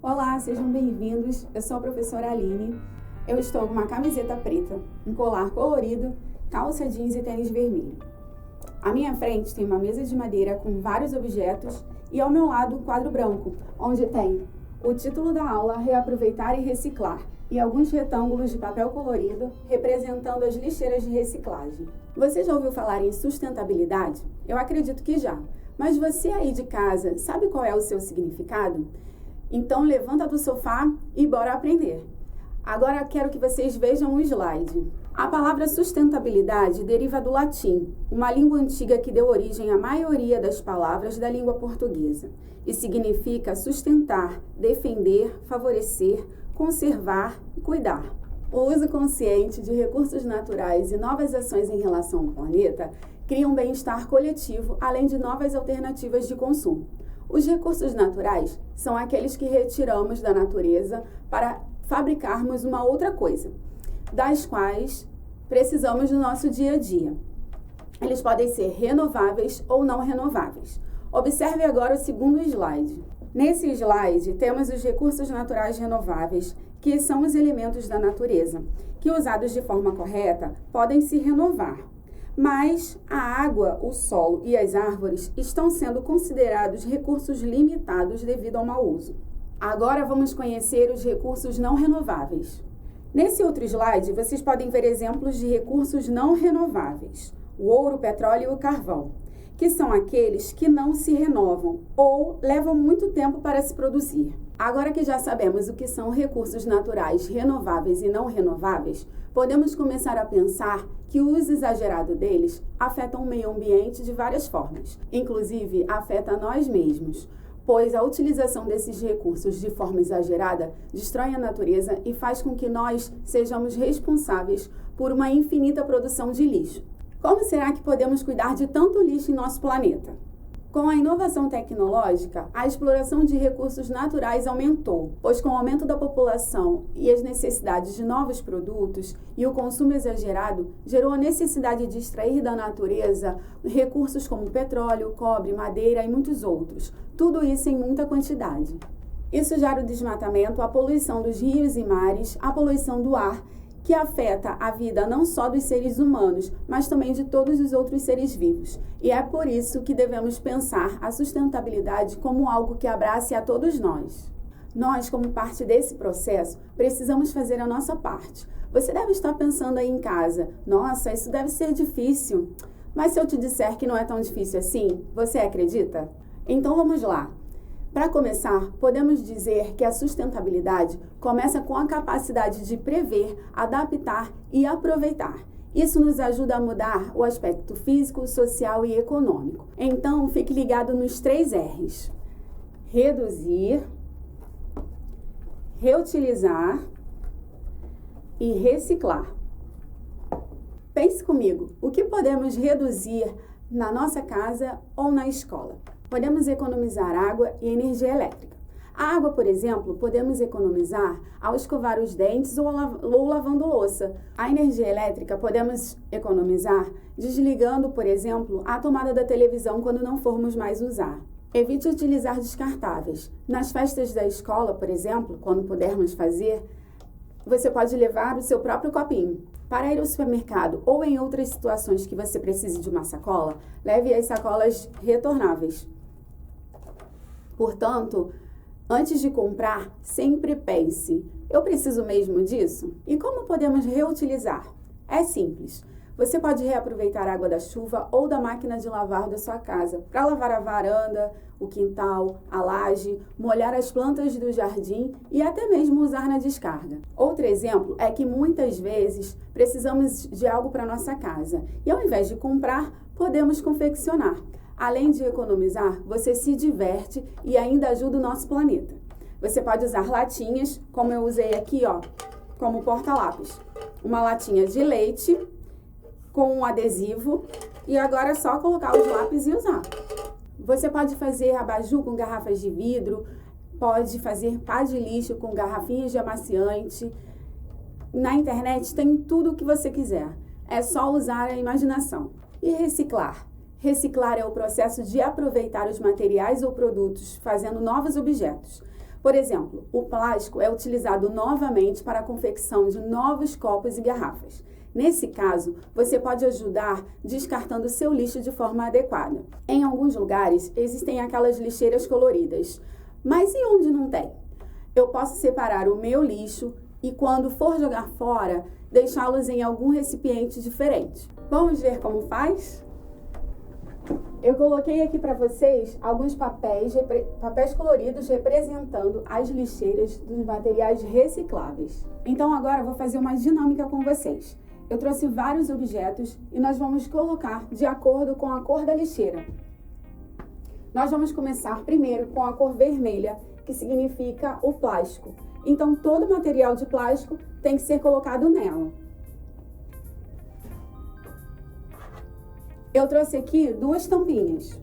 Olá, sejam bem-vindos. Eu sou a professora Aline. Eu estou com uma camiseta preta, um colar colorido, calça jeans e tênis vermelho. À minha frente tem uma mesa de madeira com vários objetos e ao meu lado um quadro branco, onde tem o título da aula Reaproveitar e Reciclar e alguns retângulos de papel colorido representando as lixeiras de reciclagem. Você já ouviu falar em sustentabilidade? Eu acredito que já. Mas você aí de casa sabe qual é o seu significado? Então levanta do sofá e bora aprender. Agora quero que vocês vejam o slide. A palavra sustentabilidade deriva do latim, uma língua antiga que deu origem à maioria das palavras da língua portuguesa, e significa sustentar, defender, favorecer, conservar e cuidar. O uso consciente de recursos naturais e novas ações em relação ao planeta criam um bem-estar coletivo, além de novas alternativas de consumo. Os recursos naturais são aqueles que retiramos da natureza para fabricarmos uma outra coisa, das quais precisamos no nosso dia a dia. Eles podem ser renováveis ou não renováveis. Observe agora o segundo slide. Nesse slide, temos os recursos naturais renováveis, que são os elementos da natureza, que usados de forma correta podem se renovar. Mas a água, o solo e as árvores estão sendo considerados recursos limitados devido ao mau uso. Agora vamos conhecer os recursos não renováveis. Nesse outro slide, vocês podem ver exemplos de recursos não renováveis: o ouro, o petróleo e o carvão, que são aqueles que não se renovam ou levam muito tempo para se produzir. Agora que já sabemos o que são recursos naturais renováveis e não renováveis, podemos começar a pensar que o uso exagerado deles afeta o meio ambiente de várias formas, inclusive afeta nós mesmos, pois a utilização desses recursos de forma exagerada destrói a natureza e faz com que nós sejamos responsáveis por uma infinita produção de lixo. Como será que podemos cuidar de tanto lixo em nosso planeta? Com a inovação tecnológica, a exploração de recursos naturais aumentou, pois com o aumento da população e as necessidades de novos produtos e o consumo exagerado, gerou a necessidade de extrair da natureza recursos como petróleo, cobre, madeira e muitos outros, tudo isso em muita quantidade. Isso gera o desmatamento, a poluição dos rios e mares, a poluição do ar, que afeta a vida não só dos seres humanos, mas também de todos os outros seres vivos. E é por isso que devemos pensar a sustentabilidade como algo que abrace a todos nós. Nós, como parte desse processo, precisamos fazer a nossa parte. Você deve estar pensando aí em casa: nossa, isso deve ser difícil. Mas se eu te disser que não é tão difícil assim, você acredita? Então vamos lá. Para começar, podemos dizer que a sustentabilidade começa com a capacidade de prever, adaptar e aproveitar. Isso nos ajuda a mudar o aspecto físico, social e econômico. Então, fique ligado nos 3 R's: reduzir, reutilizar e reciclar. Pense comigo, o que podemos reduzir na nossa casa ou na escola? Podemos economizar água e energia elétrica. A água, por exemplo, podemos economizar ao escovar os dentes ou lavando louça. A energia elétrica podemos economizar desligando, por exemplo, a tomada da televisão quando não formos mais usar. Evite utilizar descartáveis. Nas festas da escola, por exemplo, quando pudermos fazer, você pode levar o seu próprio copinho. Para ir ao supermercado ou em outras situações que você precise de uma sacola, leve as sacolas retornáveis. Portanto, antes de comprar, sempre pense: eu preciso mesmo disso? E como podemos reutilizar? É simples. Você pode reaproveitar a água da chuva ou da máquina de lavar da sua casa para lavar a varanda, o quintal, a laje, molhar as plantas do jardim e até mesmo usar na descarga. Outro exemplo é que muitas vezes precisamos de algo para nossa casa e ao invés de comprar, podemos confeccionar. Além de economizar, você se diverte e ainda ajuda o nosso planeta. Você pode usar latinhas, como eu usei aqui, como porta-lápis. Uma latinha de leite com um adesivo e agora é só colocar os lápis e usar. Você pode fazer abajur com garrafas de vidro, pode fazer pá de lixo com garrafinhas de amaciante. Na internet tem tudo o que você quiser. É só usar a imaginação. E reciclar? Reciclar é o processo de aproveitar os materiais ou produtos, fazendo novos objetos. Por exemplo, o plástico é utilizado novamente para a confecção de novos copos e garrafas. Nesse caso, você pode ajudar descartando seu lixo de forma adequada. Em alguns lugares, existem aquelas lixeiras coloridas, mas e onde não tem? Eu posso separar o meu lixo e, quando for jogar fora, deixá-los em algum recipiente diferente. Vamos ver como faz? Eu coloquei aqui para vocês alguns papéis coloridos representando as lixeiras dos materiais recicláveis. Então agora eu vou fazer uma dinâmica com vocês. Eu trouxe vários objetos e nós vamos colocar de acordo com a cor da lixeira. Nós vamos começar primeiro com a cor vermelha, que significa o plástico. Então todo material de plástico tem que ser colocado nela. Eu trouxe aqui 2 tampinhas.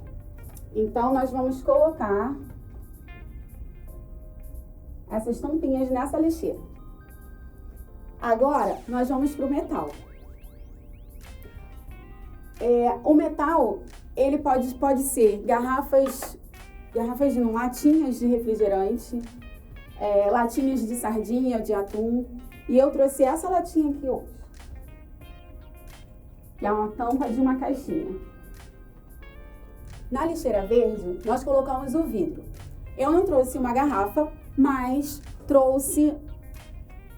Então, nós vamos colocar essas tampinhas nessa lixeira. Agora, nós vamos para o metal. O metal, ele pode ser garrafas não, latinhas de refrigerante, latinhas de sardinha, de atum. E eu trouxe essa latinha aqui hoje, que é uma tampa de uma caixinha. Na lixeira verde, nós colocamos o vidro. Eu não trouxe uma garrafa, mas trouxe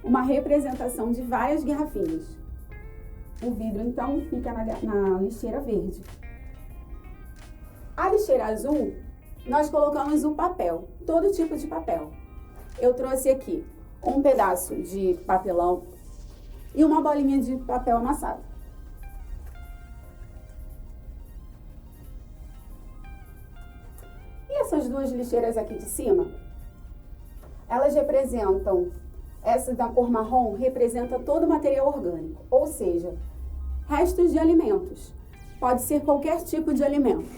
uma representação de várias garrafinhas. O vidro, então, fica na lixeira verde. A lixeira azul, nós colocamos o papel, todo tipo de papel. Eu trouxe aqui um pedaço de papelão e uma bolinha de papel amassado. Essas 2 lixeiras aqui de cima, elas representam, essa da cor marrom representa todo o material orgânico, ou seja, restos de alimentos. Pode ser qualquer tipo de alimento.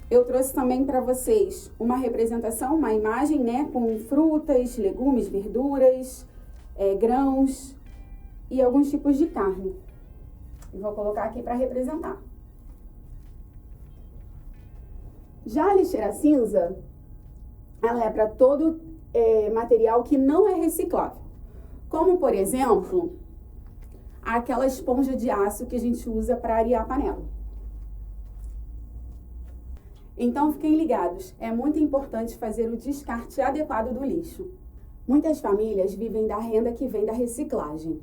Eu trouxe também para vocês uma representação, uma imagem, né, com frutas, legumes, verduras, grãos e alguns tipos de carne. Eu vou colocar aqui para representar. Já a lixeira cinza, ela é para todo material que não é reciclável. Como, por exemplo, aquela esponja de aço que a gente usa para arear a panela. Então, fiquem ligados, é muito importante fazer o descarte adequado do lixo. Muitas famílias vivem da renda que vem da reciclagem.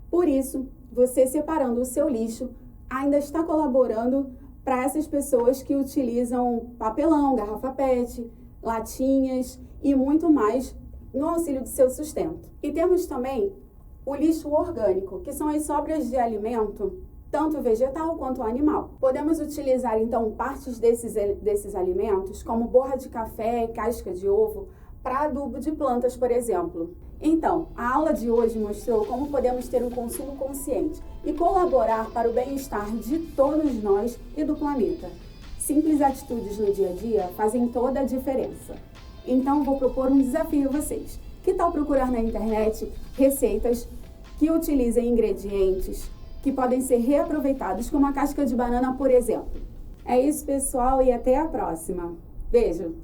Por isso, você separando o seu lixo ainda está colaborando para essas pessoas que utilizam papelão, garrafa PET, latinhas e muito mais no auxílio de seu sustento. E temos também o lixo orgânico, que são as sobras de alimento, tanto vegetal quanto animal. Podemos utilizar, então, partes desses alimentos, como borra de café e casca de ovo, para adubo de plantas, por exemplo. Então, a aula de hoje mostrou como podemos ter um consumo consciente e colaborar para o bem-estar de todos nós e do planeta. Simples atitudes no dia a dia fazem toda a diferença. Então, vou propor um desafio a vocês. Que tal procurar na internet receitas que utilizem ingredientes que podem ser reaproveitados, como a casca de banana, por exemplo? É isso, pessoal, e até a próxima. Beijo!